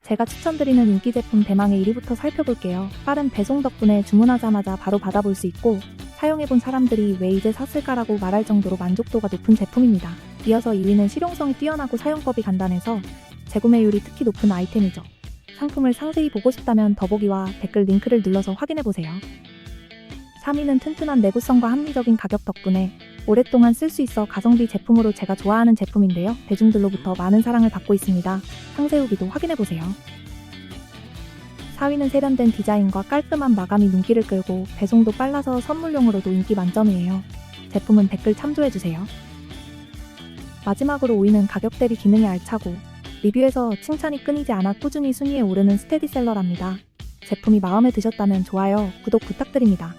제가 추천드리는 인기 제품 대망의 1위부터 살펴볼게요. 빠른 배송 덕분에 주문하자마자 바로 받아볼 수 있고 사용해본 사람들이 왜 이제 샀을까라고 말할 정도로 만족도가 높은 제품입니다. 이어서 2위는 실용성이 뛰어나고 사용법이 간단해서 재구매율이 특히 높은 아이템이죠. 상품을 상세히 보고 싶다면 더보기와 댓글 링크를 눌러서 확인해보세요. 3위는 튼튼한 내구성과 합리적인 가격 덕분에 오랫동안 쓸 수 있어 가성비 제품으로 제가 좋아하는 제품인데요. 대중들로부터 많은 사랑을 받고 있습니다. 상세 후기도 확인해보세요. 4위는 세련된 디자인과 깔끔한 마감이 눈길을 끌고 배송도 빨라서 선물용으로도 인기 만점이에요. 제품은 댓글 참조해주세요. 마지막으로 5위는 가격 대비 기능이 알차고 리뷰에서 칭찬이 끊이지 않아 꾸준히 순위에 오르는 스테디셀러랍니다. 제품이 마음에 드셨다면 좋아요, 구독 부탁드립니다.